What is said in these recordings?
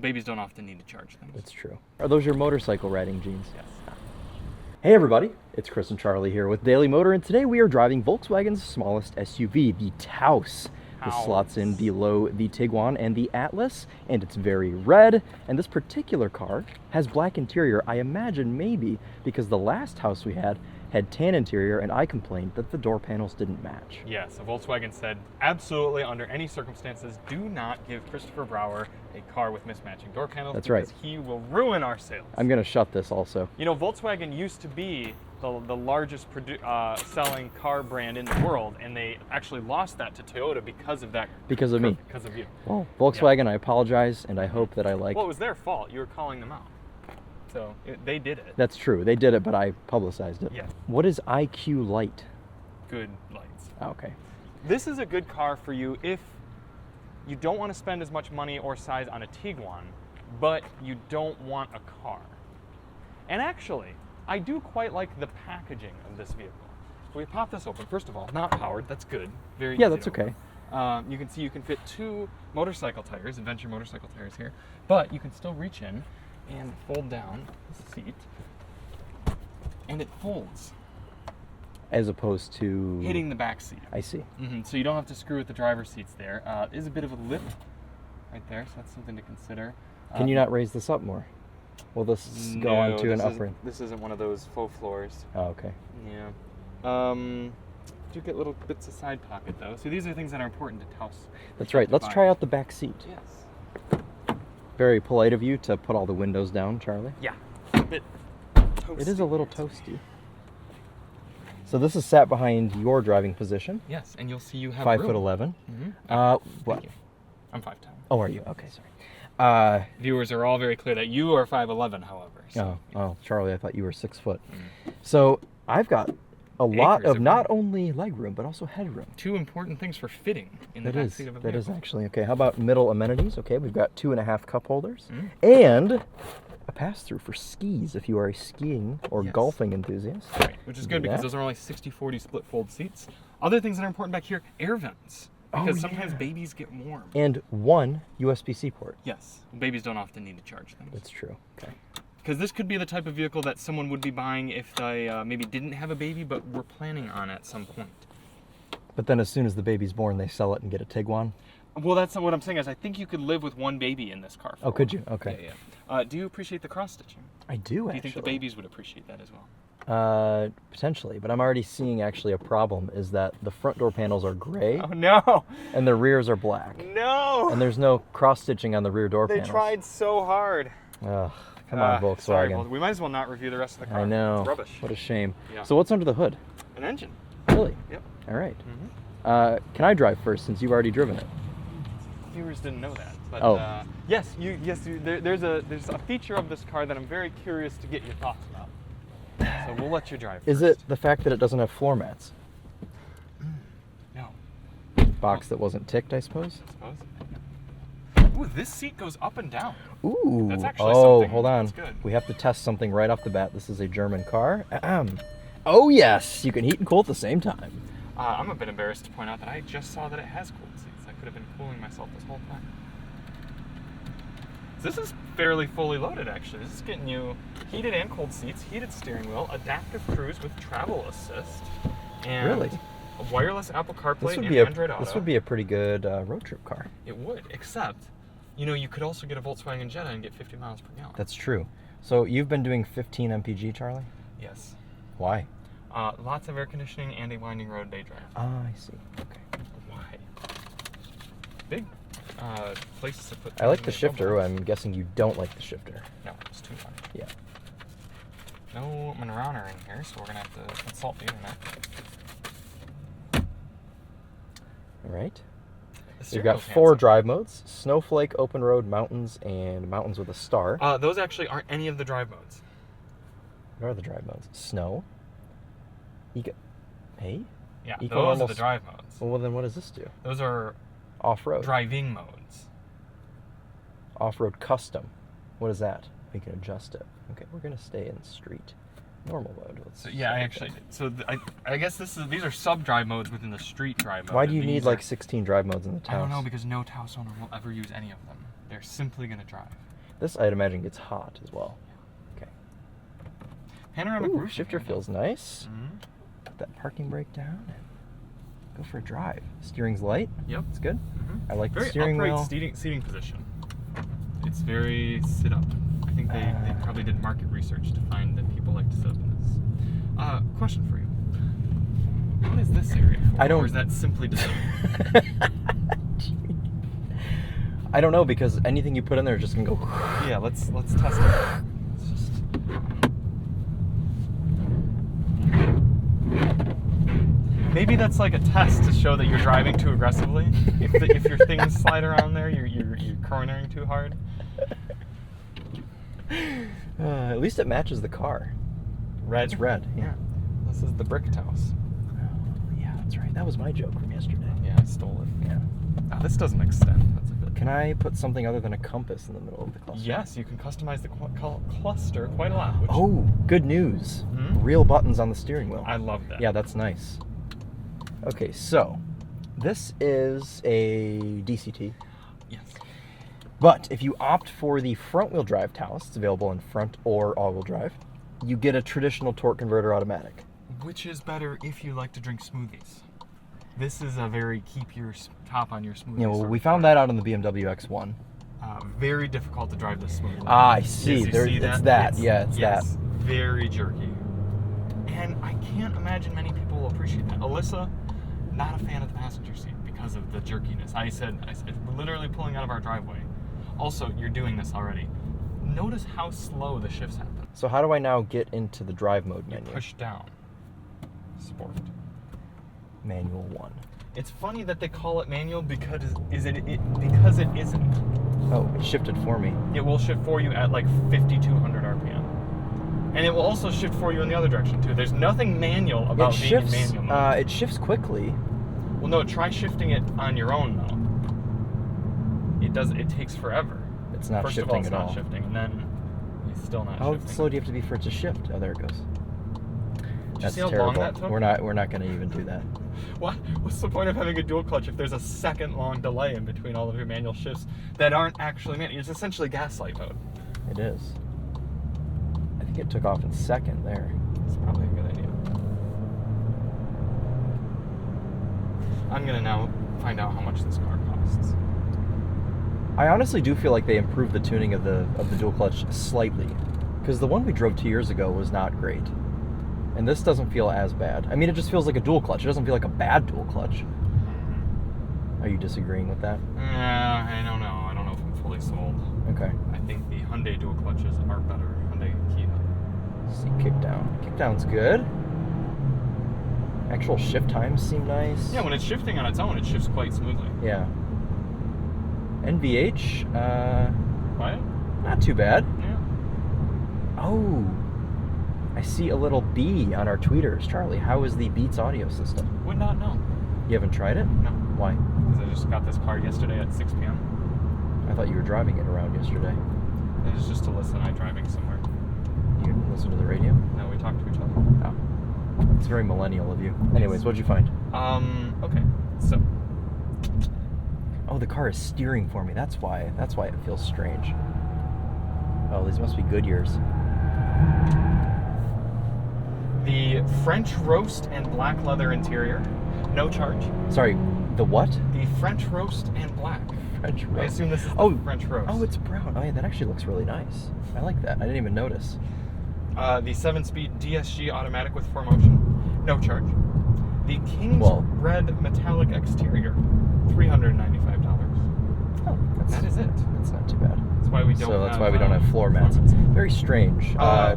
Babies don't often need to charge things. It's true. Are those your motorcycle riding jeans? Yes. Hey everybody, it's Chris and Charlie here with Daily Motor, and today we are driving Volkswagen's smallest SUV, the Taos. This slots in below the Tiguan and the Atlas, and it's very red. And this particular car has black interior, I imagine maybe because the last Taos we had tan interior, and I complained that the door panels didn't match. Yes, so Volkswagen said, absolutely, under any circumstances, do not give Christopher Brower a car with mismatching door panels. That's right. Because he will ruin our sales. I'm going to shut this also. You know, Volkswagen used to be the largest selling car brand in the world, and they actually lost that to Toyota because of that. Because of me. Because of you. Well, Volkswagen, yeah. I apologize, and I hope that I like... Well, it was their fault. You were calling them out. So they did it. That's true. They did it, but I publicized it. Yeah. What is IQ Light? Good lights. Okay. This is a good car for you if you don't want to spend as much money or size on a Tiguan, but you don't want a car. And actually, I do quite like the packaging of this vehicle. So we pop this open. First of all, not powered. That's good. Very easy. Yeah, that's okay. You can see you can fit 2 motorcycle tires, adventure motorcycle tires here, but you can still reach in and fold down the seat, and it folds. As opposed to... hitting the back seat. I see. So you don't have to screw with the driver's seats there. There's a bit of a lip right there, so that's something to consider. Can you not raise this up more? Will this go onto an upper? This isn't one of those faux floors. Oh, okay. Yeah. Do get little bits of side pocket though. So these are things that are important to Taos. That's right. Let's try out the back seat. Yes. Very polite of you to put all the windows down, Charlie. Yeah. A bit toasty. It is a little toasty. So this is sat behind your driving position. Yes, and you'll see you have 5'11". What? What? I'm 5'10". Oh, are you? Okay, sorry. Viewers are all very clear that you are 5'11", however. So, oh, Charlie, I thought you were 6 foot. So I've got a lot of not only leg room, but also headroom. 2 important things for fitting in the back seat of a vehicle. That is actually. Okay, how about middle amenities? Okay, we've got 2.5 cup holders and a pass-through for skis if you are a skiing or golfing enthusiast. Right, which is good because those are only 60-40 split fold seats. Other things that are important back here, air vents. Because sometimes babies get warm. And 1 USB-C port. Yes, babies don't often need to charge things. That's true. Okay. Because this could be the type of vehicle that someone would be buying if they maybe didn't have a baby, but were planning on at some point. But then as soon as the baby's born, they sell it and get a Tiguan? Well, that's not what I'm saying. Is I think you could live with 1 baby in this car. Oh, could you? Okay. Yeah. Do you appreciate the cross-stitching? I do, actually. Do you think the babies would appreciate that as well? Potentially, but I'm already seeing actually a problem is that the front door panels are gray. Oh, no! And the rears are black. No! And there's no cross-stitching on the rear door panels. They tried so hard. Ugh. Come on, Volkswagen. Sorry, we might as well not review the rest of the car. I know. It's rubbish. What a shame. Yeah. So what's under the hood? An engine. Really? Yep. All right. Can I drive first since you've already driven it? Viewers didn't know that. But, yes. There's a feature of this car that I'm very curious to get your thoughts about. So we'll let you drive first. Is it the fact that it doesn't have floor mats? No. Box that wasn't ticked, I suppose? Ooh, this seat goes up and down. Ooh. That's actually something hold on. that's good. We have to test something right off the bat. This is a German car. Oh, yes. You can heat and cool at the same time. I'm a bit embarrassed to point out that I just saw that it has cooled seats. I could have been cooling myself this whole time. This is fairly fully loaded, actually. This is getting you heated and cooled seats, heated steering wheel, adaptive cruise with travel assist, and a wireless Apple CarPlay and Android Auto. This would be a pretty good road trip car. It would, except, you could also get a Volkswagen Jetta and get 50 miles per gallon. That's true. So you've been doing 15 mpg, Charlie? Yes. Why? Lots of air conditioning and a winding road day drive. Ah, I see. Okay. Why? Big places to put. I like the shifter. I'm guessing you don't like the shifter. No, it's too much. Yeah. No Manrana in here, so we're gonna have to consult the internet. All right. We've got 4 drive modes: Snowflake, Open Road, Mountains, and Mountains with a Star. Those actually aren't any of the drive modes. What are the drive modes? Snow. Hey? Yeah, those are the drive modes. Well, then what does this do? Those are off-road. Driving modes. Off-road custom. What is that? We can adjust it. Okay, we're going to stay in street. Normal mode. Let's So yeah, I guess these are sub-drive modes within the street drive mode. Why do you need These like are- 16 drive modes in the Taos? I don't know, because no Taos owner will ever use any of them. They're simply going to drive. This, I'd imagine, gets hot as well. Okay. Panoramic Ooh, roof shifter feels nice. Mm-hmm. Put that parking brake down and go for a drive. Steering's light. Yep. It's good. Mm-hmm. I like Very the steering upright wheel. seating position. It's very sit up. I think they probably did market research to find that people like to sit up in this. Question for you. What is this area for? I don't- Or is that simply designed? I don't know, because anything you put in there is just gonna go. Yeah, let's test it. It's just... Maybe that's like a test to show that you're driving too aggressively. If your things slide around there, you're cornering too hard. At least it matches the car. Red. It's red. Yeah. This is the brick Taos. Yeah, that's right. That was my joke from yesterday. Yeah, I stole it. Yeah. Oh, this doesn't extend. That's a bit. Can I put something other than a compass in the middle of the cluster? Yes, you can customize the cluster quite a lot. Which Oh, good news. Hmm? Real buttons on the steering wheel. I love that. Yeah, that's nice. Okay, so this is a DCT. Yes. But if you opt for the front-wheel drive Taos, it's available in front or all-wheel drive, you get a traditional torque converter automatic. Which is better if you like to drink smoothies? This is a very keep your top on your smoothie. Yeah, well, sort of we found car. that out on the BMW X1. Very difficult to drive this smoothly. Ah, I see. Yes, you There, see it's that. Yeah, it's yes, that. very jerky. And I can't imagine many people will appreciate that. Alyssa, not a fan of the passenger seat because of the jerkiness. I said, we're literally pulling out of our driveway. Also, you're doing this already. Notice how slow the shifts happen. So how do I now get into the drive mode You menu? push down. Sport. Manual 1. It's funny that they call it manual because because it isn't. Oh, it shifted for me. It will shift for you at like 5,200 RPM. And it will also shift for you in the other direction too. There's nothing manual about It being shifts. in manual mode. It shifts quickly. Well, no, try shifting it on your own though. It takes forever. It's not First shifting of all, it's at not all. shifting, and then it's still not How shifting. slow do you have to be for it to shift? Oh, there it goes. Did you That's see how terrible. long that took? We're not going to even do that. What's the point of having a dual clutch if there's a second long delay in between all of your manual shifts that aren't actually manual? It's essentially gaslight mode. It is. I think it took off in second there. It's probably a good idea. I'm gonna now find out how much this car costs. I honestly do feel like they improved the tuning of the dual clutch slightly, because the one we drove 2 years ago was not great, and this doesn't feel as bad. I mean, it just feels like a dual clutch. It doesn't feel like a bad dual clutch. Are you disagreeing with that? I don't know. I don't know if I'm fully sold. Okay. I think the Hyundai dual clutches are better. Hyundai and Kia. See, kickdown. Kickdown's good. Actual shift times seem nice. Yeah, when it's shifting on its own, it shifts quite smoothly. Yeah. NVH, Quiet? not too bad. Yeah. Oh, I see a little B on our tweeters. Charlie, how is the Beats audio system? Would not know. You haven't tried it? No. Why? Because I just got this car yesterday at 6 p.m. I thought you were driving it around yesterday. It was just to listen. I'm driving somewhere. You didn't listen to the radio? No, we talked to each other. Oh. It's very millennial of you. Anyways, what'd you find? Okay. So, Oh, the car is steering for me. That's why it feels strange. Oh, these must be Goodyears. the French roast and black leather interior, no charge. Sorry, the what? The French roast and black. French roast. I assume this is the French roast. Oh, it's brown. Oh, yeah, that actually looks really nice. I like that. I didn't even notice. The 7-speed DSG automatic with 4Motion, no charge. The King's Red metallic exterior, $395. Oh, that is it. That's not too bad. That's why we don't. So that's why we don't have floor mats. Very strange. I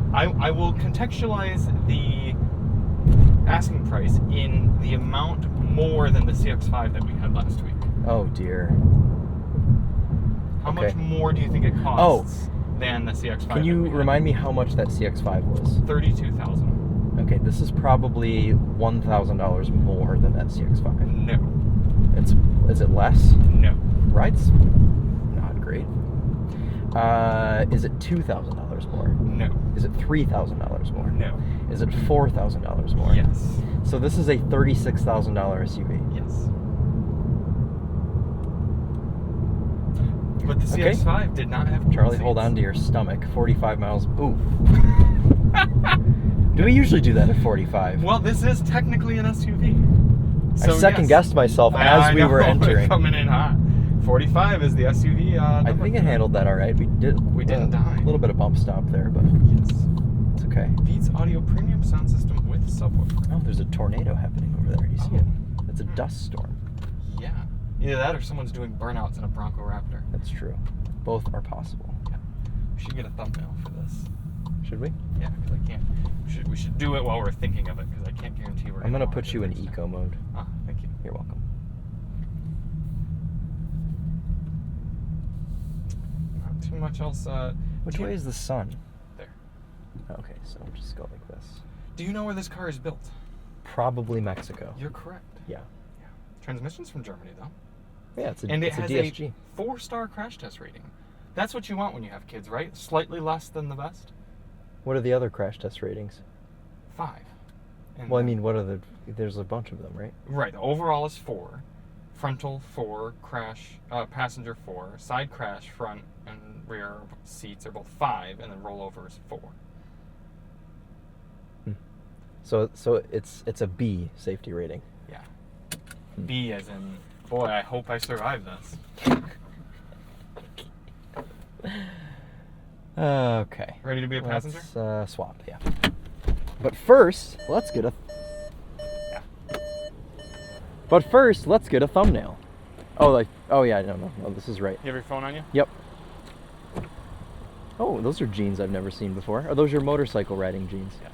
will contextualize the asking price in the amount more than the CX-5 that we had last week. Oh dear. How much more do you think it costs than the CX-5? Can you remind me how much that CX-5 was? $32,000. Okay, this is probably $1,000 more than that CX-5. No. Is it less? No. Ride's not great. Is it $2,000 more? No. Is it $3,000 more? No. Is it $4,000 more? Yes. So this is a $36,000 SUV. Yes. But the Okay. CX-5 did not have Charlie, seats. hold on to your stomach. 45 miles. Ooh. Do we usually do that at 45? Well, this is technically an SUV. I second-guessed myself as we were entering. Coming in hot. 45 is the SUV. I think it handled that all right. We didn't die. A little bit of bump stop there, but Yes. it's okay. Beats Audio premium sound system with subwoofer. Oh, there's a tornado happening over there. You see it? It's a dust storm. Yeah. Either that or someone's doing burnouts in a Bronco Raptor. That's true. Both are possible. Yeah. We should get a thumbnail for this. Should we? Yeah, because I can't. We should do it while we're thinking of it, because I can't guarantee we're. I'm gonna watch put it you in next time. eco mode. Ah, thank you. You're welcome. Not too much else. Which way is the sun? There. Okay, so we'll just go like this. Do you know where this car is built? Probably Mexico. You're correct. Yeah. Yeah. Transmission's from Germany, though. Yeah, it's a has DSG. a 4-star crash test rating. That's what you want when you have kids, right? Slightly less than the best. What are the other crash test ratings? 5. And Well, I mean, what are the? There's a bunch of them, right? right. The overall is 4. Frontal 4, crash, passenger 4, side crash, front and rear seats are both 5, and then rollover is 4. So it's a B safety rating. Yeah. B as in, boy, I hope I survive this. Okay. Ready to be a passenger? Let's swap, yeah. But first, let's get a. But first, let's get a thumbnail. Oh yeah, no, this is right. You have your phone on you? Yep. Oh, those are jeans I've never seen before. Are those your motorcycle riding jeans? Yes.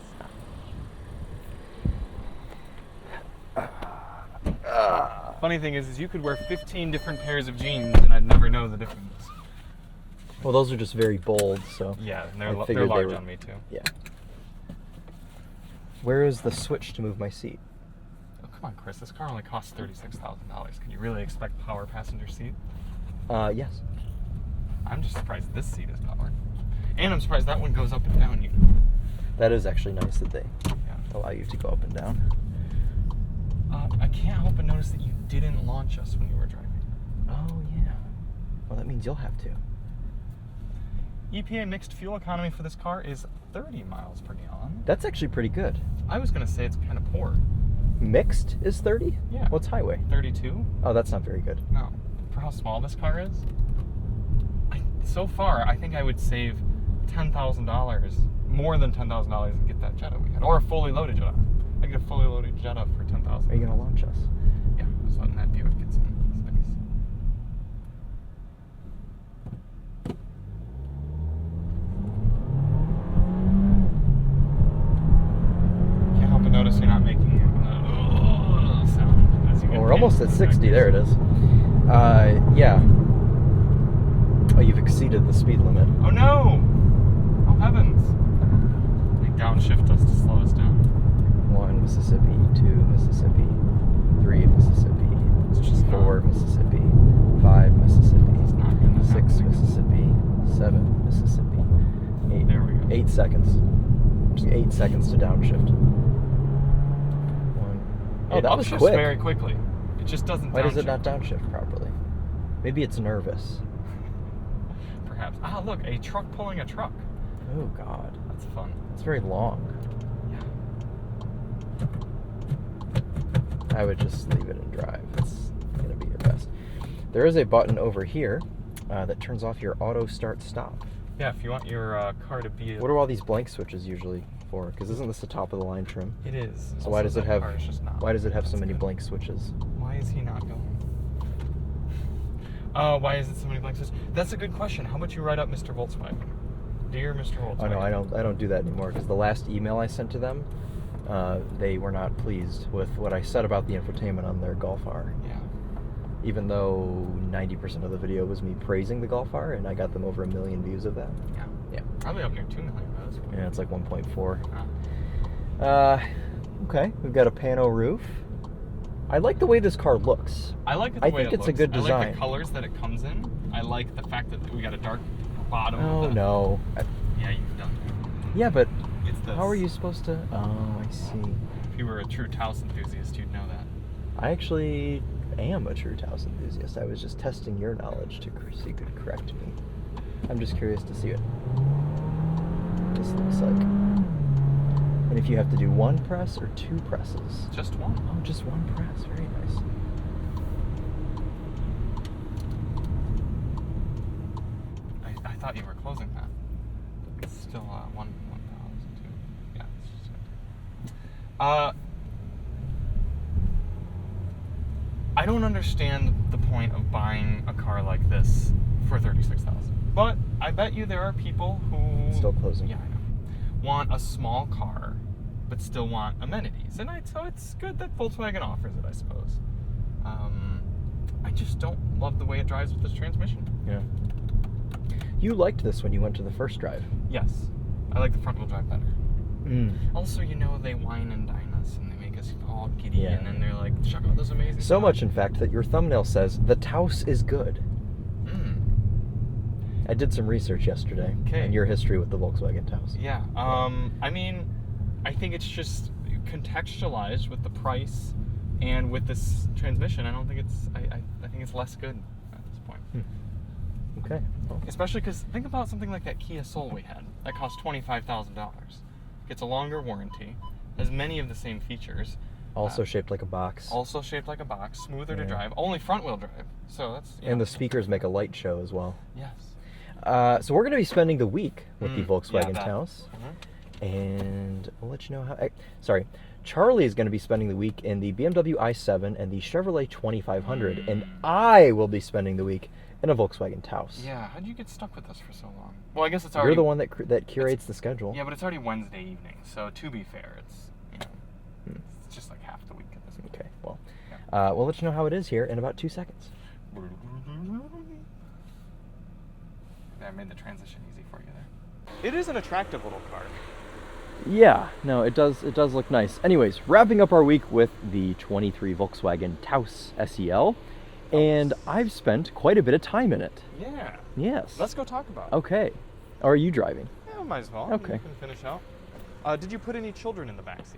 Funny thing is you could wear 15 different pairs of jeans and I'd never know the difference. Well, those are just very bold, so. Yeah, and I they're figured they large were- on me too. Yeah. Where is the switch to move my seat? Oh, come on, Chris. This car only costs $36,000. Can you really expect power passenger seat? Yes. I'm just surprised this seat is powered. And I'm surprised that one goes up and down. That is actually nice that they Yeah. allow you to go up and down. I can't help but notice that you didn't launch us when you were driving. Oh, yeah. Well, that means you'll have to. EPA mixed fuel economy for this car is 30 miles per gallon. That's actually pretty good. I was going to say it's kind of poor. Mixed is 30? Yeah. What's highway? 32? Oh, that's not very good. No. For how small this car is? So far, I think I would save $10,000, more than $10,000, and get that Jetta we had. Or a fully loaded Jetta. I get a fully loaded Jetta for $10,000. Are you going to launch us? Yeah, just letting that Buick get some space. Can't help but notice you're not making a sound as you get Well, we're almost at 60. There it is. Yeah. Oh, you've exceeded the speed limit. Oh no! Oh heavens! They downshift us to slow us down. 1 Mississippi, 2 Mississippi, 3 Mississippi, It's just 4 not- Mississippi, 5 Mississippi, It's not gonna 6 happen. Mississippi, 7 Mississippi, 8. There we go. 8 seconds. Just 8 seconds to downshift. 1. Oh, that was upshifts quick. very quickly. It just doesn't. Why does it not downshift. downshift properly? Maybe it's nervous. Perhaps. Ah, look, a truck pulling a truck. Oh God, That's fun. it's very long. Yeah. I would just leave it and drive. It's gonna be your best. There is a button over here that turns off your auto start stop. Yeah, if you want your car to be. What are all these blank switches usually for? Because isn't this the top of the line trim? It is. So Also, why does it that have? car is just not. Why does it have so That's many good. blank switches? Why is he not going? Why is it so many blank switches? That's a good question. How about you write up Mr. Volkswagen? Dear Mr. Volkswagen. Oh no, I don't do that anymore. Because the last email I sent to them, they were not pleased with what I said about the infotainment on their Golf R. Yeah. Even though 90% of the video was me praising the Golf R, and I got them over 1 million views of that. Yeah. Yeah. Probably up near 2 million views. Yeah, it's like 1.4. Ah. Okay, we've got a pano roof. I like the way this car looks. I like it I the way think it it's looks. a good I like design. the colors that it comes in. I like the fact that we got a dark bottom. Oh with no. Yeah, you've done that. Yeah, but It's this. how are you supposed to... Oh, I see. If you were a true Taos enthusiast, you'd know that. I actually am a true Taos enthusiast. I was just testing your knowledge to see if you could correct me. I'm just curious to see what this looks like. And if you have to do one press or two presses. Just one. Oh, just one press. Very nice. I thought you were closing that. It's still 1,002. Yeah, it's just I don't understand the point of buying a car like this for $36,000. But I bet you there are people who Still closing. Yeah, I know. Want a small car, but still want amenities, and so it's good that Volkswagen offers it, I suppose. I just don't love the way it drives with this transmission. Yeah. You liked this when you went to the first drive. Yes, I like the front wheel drive better. Mm. Also, they whine and dine us, and they make us all giddy, Yeah. and then they're like, check out this amazing So car." much, in fact, that your thumbnail says, the Taos is good. I did some research yesterday on your history with the Volkswagen Taos. Yeah. I mean, I think it's just contextualized with the price and with this transmission. I don't think it's. I think it's less good at this point. Okay. Well, Especially because think about something like that Kia Soul we had. That cost $25,000. Gets a longer warranty. Has many of the same features. also shaped like a box. Also shaped like a box. Smoother to Yeah. drive. Only front wheel drive. So that's. And the speakers make a light show as well. Yes. So we're going to be spending the week with the Volkswagen that. Taos. Mhm. And I'll let you know how... Sorry. Charlie is going to be spending the week in the BMW i7 and the Chevrolet 2500. And I will be spending the week in a Volkswagen Taos. Yeah, how did you get stuck with this for so long? Well, I guess it's already... You're the one that curates the schedule. Yeah, but it's already Wednesday evening, so to be fair, it's, it's just like half the week at this point. Okay, well, Yeah. we'll let you know how it is here in about 2 seconds. I made the transition easy for you there. It is an attractive little car. Yeah, no, it does look nice. Anyways, wrapping up our week with the 23 Volkswagen Taos SEL, and I've spent quite a bit of time in it. Yeah. Yes. Let's go talk about it. Okay. Are you driving? Yeah, might as well. Okay. You can finish out. Did you put any children in the backseat?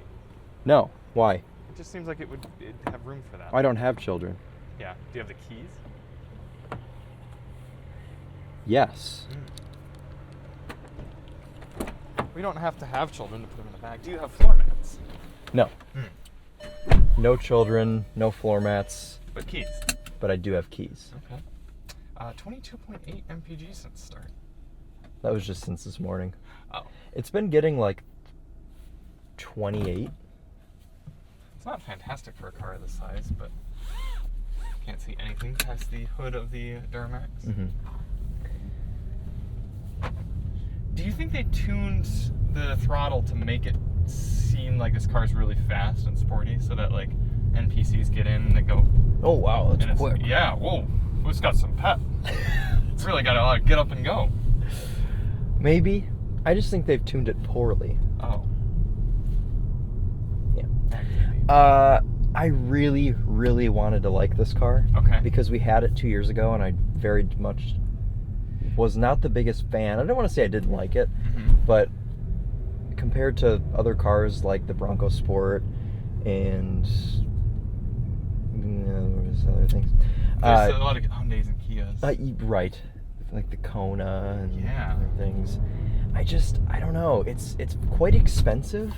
No. Why? It just seems like it'd have room for that. I don't have children. Yeah. Do you have the keys? Yes. We don't have to have children to put them in the back. Do you have floor mats? No. No children, no floor mats, But keys. but I do have keys. Okay. 22.8 mpg since start. That was just since this morning. Oh. It's been getting like 28. It's not fantastic for a car this size, but can't see anything past the hood of the Duramax. Mm-hmm. Do you think they tuned the throttle to make it seem like this car's really fast and sporty so that like NPCs get in and they go, Oh wow, and that's it's, quick. yeah, whoa, it's got some pep. It's really got to get up and go. Maybe. I just think they've tuned it poorly. Oh. Yeah. I really, really wanted to like this car. Okay. Because we had it 2 years ago and I very much was not the biggest fan. I don't want to say I didn't like it, but compared to other cars like the Bronco Sport and other things. There's a lot of Hyundais and Kias. Right. Like the Kona and Yeah. other things. I don't know. It's quite expensive.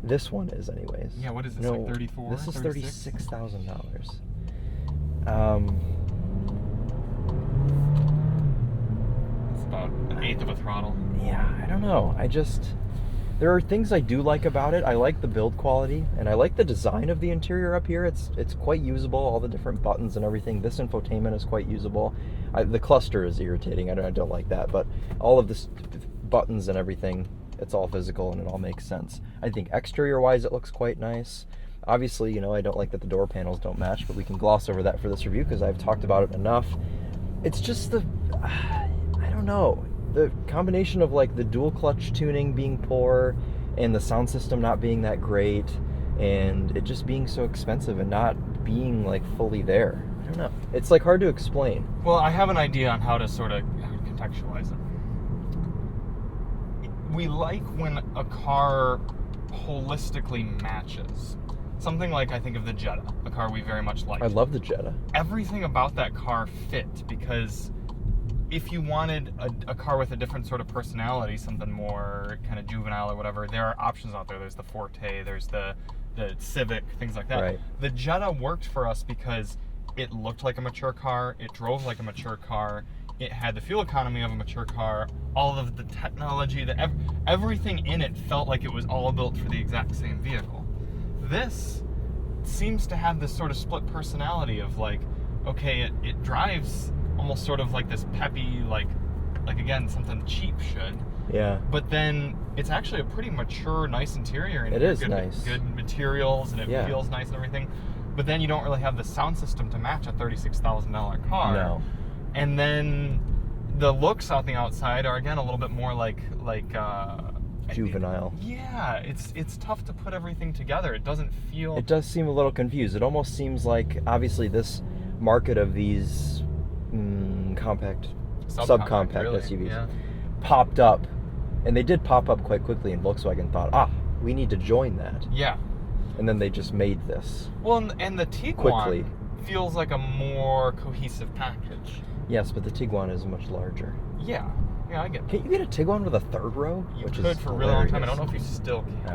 This one is, anyways. Yeah, what is this, No, like 34? This is 36? $36,000. It's about an eighth of a throttle. Yeah, I don't know. There are things I do like about it. I like the build quality, and I like the design of the interior up here. It's quite usable, all the different buttons and everything. This infotainment is quite usable. The cluster is irritating. I don't like that, but all of this buttons and everything, it's all physical and it all makes sense. I think exterior-wise it looks quite nice. Obviously, I don't like that the door panels don't match, but we can gloss over that for this review because I've talked about it enough. It's just I don't know. The combination of like the dual clutch tuning being poor and the sound system not being that great and it just being so expensive and not being like fully there. I don't know. It's like hard to explain. Well, I have an idea on how to sort of contextualize it. we like when a car holistically matches. Something like, I think of the Jetta, a car we very much like. I love the Jetta. Everything about that car fit, because if you wanted a car with a different sort of personality, something more kind of juvenile or whatever, there are options out there. There's the Forte, there's the Civic, things like that. Right. The Jetta worked for us because it looked like a mature car, it drove like a mature car, it had the fuel economy of a mature car, all of the technology, everything in it felt like it was all built for the exact same vehicle. This seems to have this sort of split personality of like, okay, it drives almost sort of like this peppy, like again, something cheap should. Yeah. But then it's actually a pretty mature, nice interior. And it is nice. Good materials, and it feels nice and everything. But then you don't really have the sound system to match a $36,000 car. No. And then the looks on the outside are, again, a little bit more like juvenile. Yeah, it's tough to put everything together. It doesn't feel... It does seem a little confused. It almost seems like, obviously, this market of these subcompact really, SUVs popped up, and they did pop up quite quickly, and Volkswagen thought, we need to join that. Yeah. And then they just made this. Well, and the Tiguan quickly feels like a more cohesive package. Yes, but the Tiguan is much larger. Yeah. Yeah, I get it. Can't you get a Tiguan with a third row? You could for a really long time. I don't know if you still can.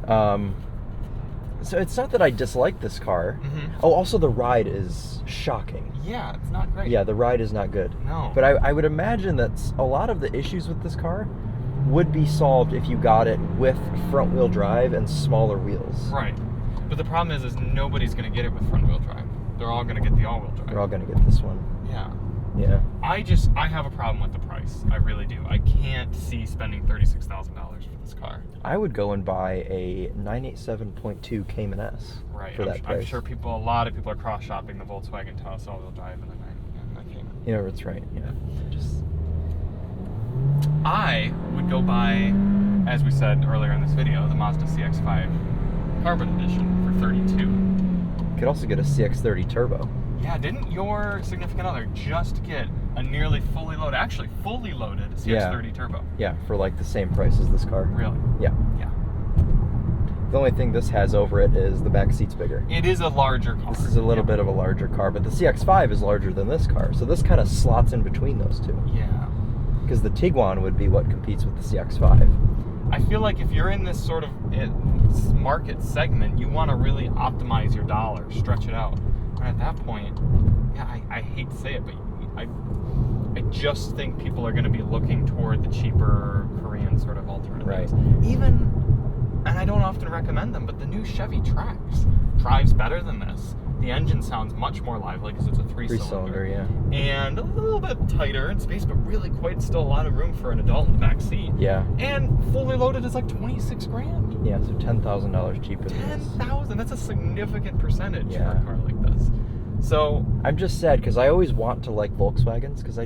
Okay. So it's not that I dislike this car. Mm-hmm. Oh, also the ride is shocking. Yeah, it's not great. Yeah, the ride is not good. No. But I would imagine that a lot of the issues with this car would be solved if you got it with front-wheel drive and smaller wheels. Right. But the problem is nobody's going to get it with front-wheel drive. They're all going to get the all-wheel drive. They're all going to get this one. Yeah. Yeah. I have a problem with the price. I really do. I can't see spending $36,000 for this car. I would go and buy a 987.2 Cayman S for that price. I'm sure a lot of people are cross-shopping the Volkswagen Taos all-wheel drive and the Cayman. Yeah, that's right. Yeah. I would go buy, as we said earlier in this video, the Mazda CX-5 Carbon Edition for $32,000. You could also get a CX-30 Turbo. Yeah, didn't your significant other just get a nearly fully loaded CX-30 Turbo? Yeah, for like the same price as this car. Really? Yeah. Yeah. The only thing this has over it is the back seat's bigger. It is a larger car. This is a little bit of a larger car, but the CX-5 is larger than this car, so this kind of slots in between those two. Yeah. Because the Tiguan would be what competes with the CX-5. I feel like if you're in this sort of market segment, you want to really optimize your dollar, stretch it out. And at that point, yeah, I hate to say it, but I just think people are going to be looking toward the cheaper Korean sort of alternatives. Right. Even, and I don't often recommend them, but the new Chevy Trax drives better than this. The engine sounds much more lively because it's a three-cylinder. Yeah. And a little bit tighter in space, but really still a lot of room for an adult in the back seat. Yeah. And fully loaded is like $26,000. Yeah, so $10,000 cheaper than this. $10,000. That's a significant percentage for Yeah. a car like this. So I'm just sad because I always want to like Volkswagens because I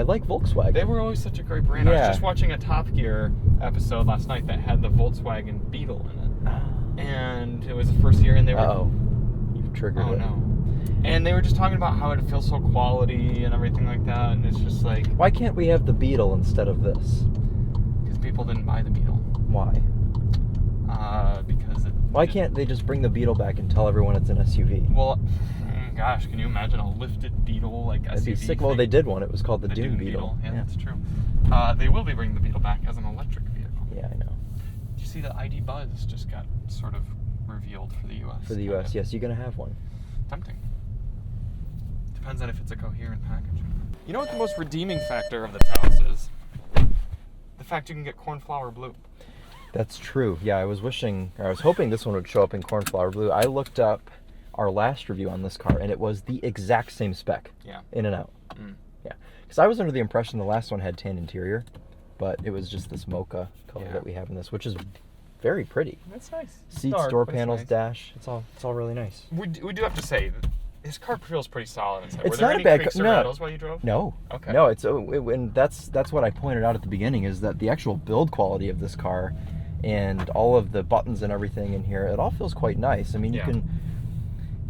like Volkswagen. they were always such a great brand. Yeah. I was just watching a Top Gear episode last night that had the Volkswagen Beetle in it. And it was the first year, and they were... Uh-oh. You've triggered it. No. And they were just talking about how it feels so quality and everything like that, and it's just like... Why can't we have the Beetle instead of this? Because people didn't buy the Beetle. Why? Because it... Why can't they just bring the Beetle back and tell everyone it's an SUV? Well, gosh, can you imagine a lifted Beetle, like That'd SUV be sick. thing? Well, they did one. It was called the Dune Beetle. Yeah, that's true. They will be bringing the Beetle back as an electric vehicle. Yeah, I know. Did you see the ID Buzz just got sort of revealed for the U.S.? For the U.S., yes, you're going to have one. Tempting. Depends on if it's a coherent package. You know what the most redeeming factor of the Taos is? The fact you can get cornflower blue. That's true. Yeah, I was hoping this one would show up in cornflower blue. I looked up our last review on this car, and it was the exact same spec. Yeah. In and out. Yeah. Because I was under the impression the last one had tan interior, but it was just this mocha color that we have in this, which is very pretty. That's nice. Seats, Dark, door but it's nice. nice. Dash. It's all really nice. We do have to say, this car feels pretty solid inside. It's Were there not any a bad creaks car. or No. rattles while you drove? No. Okay. No, and that's what I pointed out at the beginning, is that the actual build quality of this car and all of the buttons and everything in here, it all feels quite nice. I mean, you can...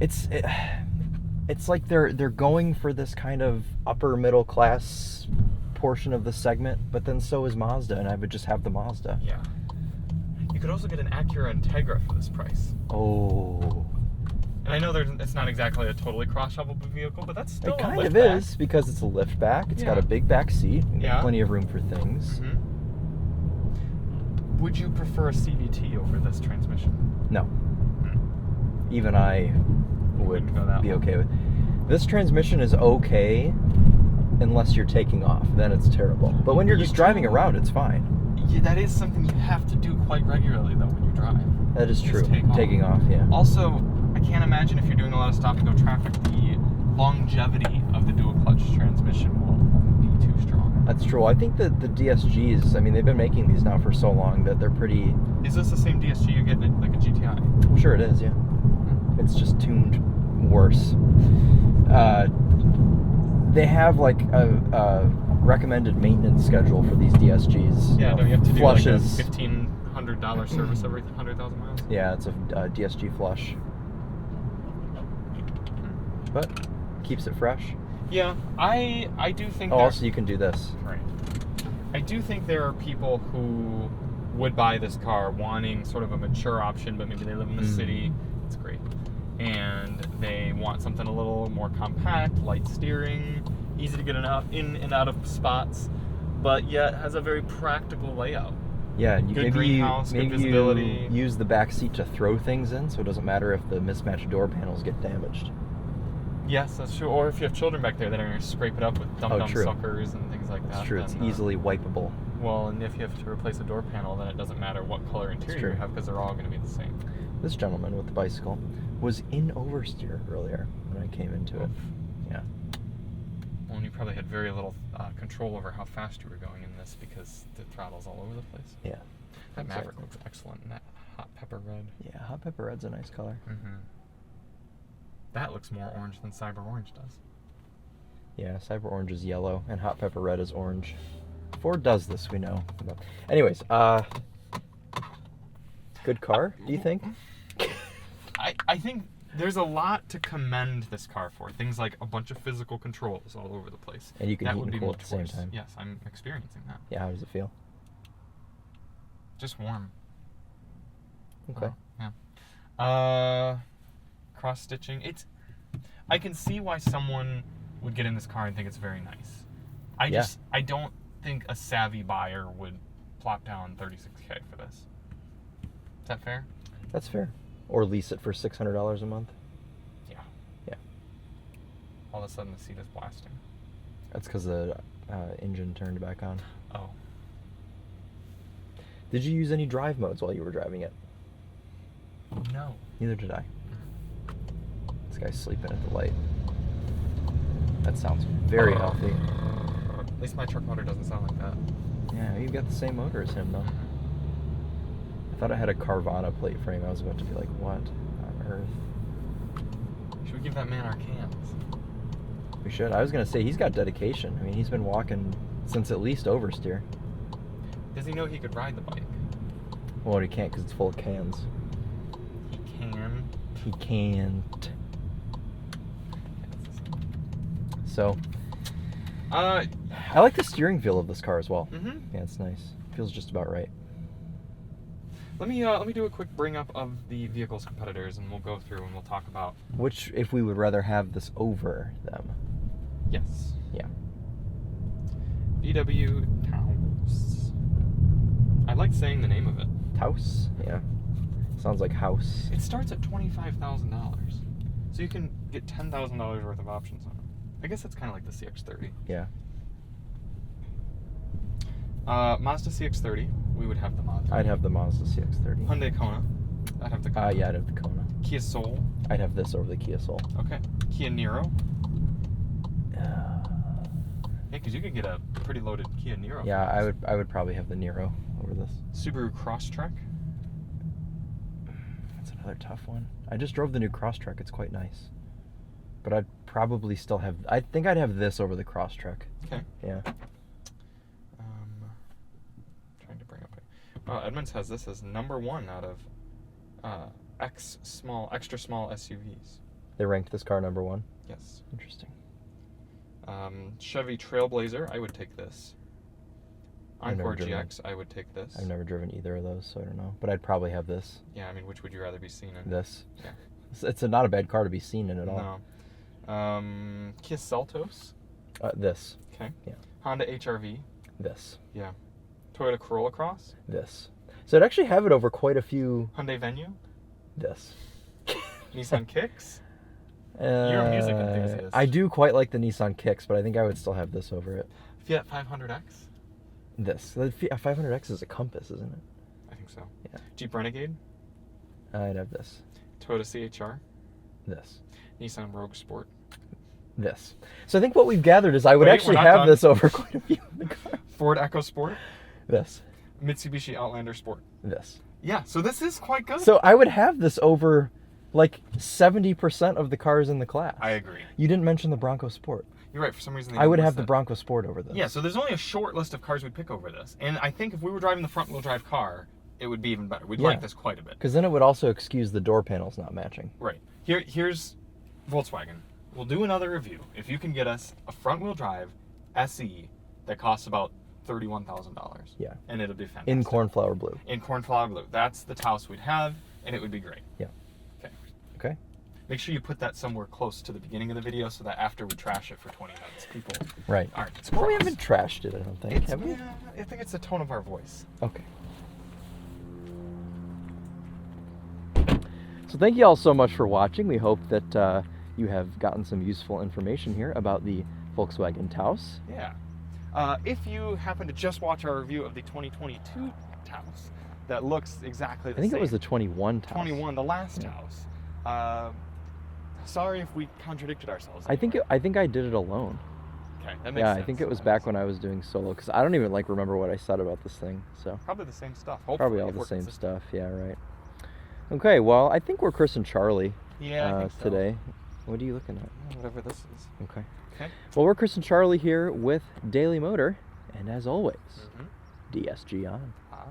It's like they're going for this kind of upper middle class portion of the segment, but then so is Mazda, and I would just have the Mazda. Yeah. You could also get an Acura Integra for this price. Oh. And I know it's not exactly a totally cross-shoppable vehicle, but that's still It kind a of liftback. is, because it's a liftback. It's got Yeah. a big back seat, and Yeah. plenty of room for things. Mm-hmm. Would you prefer a CVT over this transmission? No. Even I would Wouldn't go that be long. okay with. This transmission is okay unless you're taking off. Then it's terrible. But when you're just driving around, it's fine. Yeah, that is something you have to do quite regularly, though, when you drive. That is true. Taking off, yeah. Also, I can't imagine if you're doing a lot of stop-and-go traffic, the longevity of the dual-clutch transmission will be too strong. That's true. I think that the DSGs, I mean, they've been making these now for so long that they're pretty... Is this the same DSG you get in like a GTI? I'm sure it is, yeah. It's just tuned worse. They have like a recommended maintenance schedule for these DSGs. Yeah, don't you have to flushes. do like a $1,500 service every 100,000 miles? Yeah, it's a DSG flush. But keeps it fresh. Yeah, I do think Oh, also you can do this. Right. I do think there are people who would buy this car wanting sort of a mature option, but maybe they live in the city. It's great. And they want something a little more compact, light steering, easy to get in and out of spots, but yet has a very practical layout. Yeah, and Good greenhouse, good visibility. You use the back seat to throw things in, so it doesn't matter if the mismatched door panels get damaged. Yes, that's true. Or if you have children back there that are going to scrape it up with dum-dum suckers and things like that. That's true. Then, It's easily wipeable. Well, and if you have to replace a door panel, then it doesn't matter what color interior you have because they're all going to be the same. This gentleman with the bicycle was in oversteer earlier when I came into it. Yeah. Well, and you probably had very little control over how fast you were going in this because the throttle's all over the place. Yeah. That Maverick looks excellent in that hot pepper red. Yeah, hot pepper red's a nice color. Mm-hmm. That looks more orange than Cyber Orange does. Yeah, Cyber Orange is yellow and hot pepper red is orange. Ford does this, we know. Anyways, good car, do you think? I think there's a lot to commend this car for. Things like a bunch of physical controls all over the place. And you can that heat would and be cool much at the same worse. time. Yes, I'm experiencing that. Yeah, how does it feel? Just warm. Okay. Yeah. Cross stitching. I can see why someone would get in this car and think it's very nice. I don't think a savvy buyer would plop down $36K for this. Is that fair? That's fair. Or lease it for $600 a month. Yeah. Yeah. All of a sudden the seat is blasting. That's because the engine turned back on. Oh. Did you use any drive modes while you were driving it? No. Neither did I. This guy's sleeping at the light. That sounds very healthy. At least my truck motor doesn't sound like that. Yeah, you've got the same motor as him, though. I thought it had a Carvana plate frame. I was about to be like, what on earth? Should we give that man our cans? We should. I was going to say, he's got dedication. I mean, he's been walking since at least oversteer. Does he know he could ride the bike? Well, he can't because it's full of cans. He can. He can't. So, I like the steering feel of this car as well. Mm-hmm. Yeah, it's nice. Feels just about right. Let me do a quick bring up of the vehicle's competitors, and we'll go through and we'll talk about. Which, if we would rather have this over them. Yes. Yeah. VW Taos. I like saying the name of it. Taos? Yeah. Sounds like house. It starts at $25,000, so you can get $10,000 worth of options on it. I guess that's kind of like the CX-30. Yeah. Mazda CX-30, we would have the Mazda. I'd have the Mazda CX-30. Hyundai Kona, I'd have the Kona. Yeah, I'd have the Kona. Kia Soul. I'd have this over the Kia Soul. Okay. Kia Niro. Yeah, because you could get a pretty loaded Kia Niro. Yeah, I would probably have the Niro over this. Subaru Crosstrek. That's another tough one. I just drove the new Crosstrek. It's quite nice. But I'd probably still have... I think I'd have this over the Crosstrek. Okay. Yeah. Trying to bring up... Edmunds has this as number 1 out of extra small SUVs. They ranked this car number 1? Yes. Interesting. Chevy Trailblazer, I would take this. I've never Encore driven GX, I would take this. I've never driven either of those, so I don't know. But I'd probably have this. Yeah, I mean, which would you rather be seen in? This. Yeah. It's not a bad car to be seen in at all. No. Kia Seltos. This. Okay. Yeah. Honda HR-V. This. Yeah. Toyota Corolla Cross. This. So I'd actually have it over quite a few. Hyundai Venue. This. Nissan Kicks. You're a music enthusiast. I do quite like the Nissan Kicks, but I think I would still have this over it. Fiat 500X. This. The Fiat 500X is a Compass, isn't it? I think so. Yeah. Jeep Renegade. I'd have this. Toyota CHR. This. Nissan Rogue Sport. This. So I think what we've gathered is I would Wait, actually we're not have done. this over quite a few of the cars. Ford EcoSport. This. Mitsubishi Outlander Sport. This. Yeah, so this is quite good. So I would have this over like 70% of the cars in the class. I agree. You didn't mention the Bronco Sport. You're right. For some reason, they I would didn't have list the it. Bronco Sport over this. Yeah, so there's only a short list of cars we'd pick over this. And I think if we were driving the front-wheel drive car, it would be even better. We'd like this quite a bit. Because then it would also excuse the door panels not matching. Right. Here's Volkswagen. We'll do another review if you can get us a front-wheel drive SE that costs about $31,000. Yeah. And it'll be fantastic. In cornflower blue. In cornflower blue. That's the Taos we'd have, and it would be great. Yeah. Okay. Okay. Make sure you put that somewhere close to the beginning of the video so that after we trash it for 20 minutes, people Right. aren't Well, we surprised. haven't trashed it, I don't think. Have we? Yeah, I think it's the tone of our voice. Okay. So thank you all so much for watching. We hope that you have gotten some useful information here about the Volkswagen Taos. Yeah. If you happen to just watch our review of the 2022 Taos, that looks exactly the I same. think it was the 21 Taos. 21, the last Taos. Sorry if we contradicted ourselves. I think I did it alone. Okay, that makes Yeah, sense. I think it was back when I was doing solo, because I don't even remember what I said about this thing. So Probably the same stuff. Hopefully, probably all if the we're same consistent. stuff. Yeah, right. Okay, well, I think we're Chris and Charlie Yeah, I think so. today. What are you looking at? Whatever this is. Okay. Okay. Well, we're Chris and Charlie here with Daily Motor, and as always, Mm-hmm. DSG on. Ah.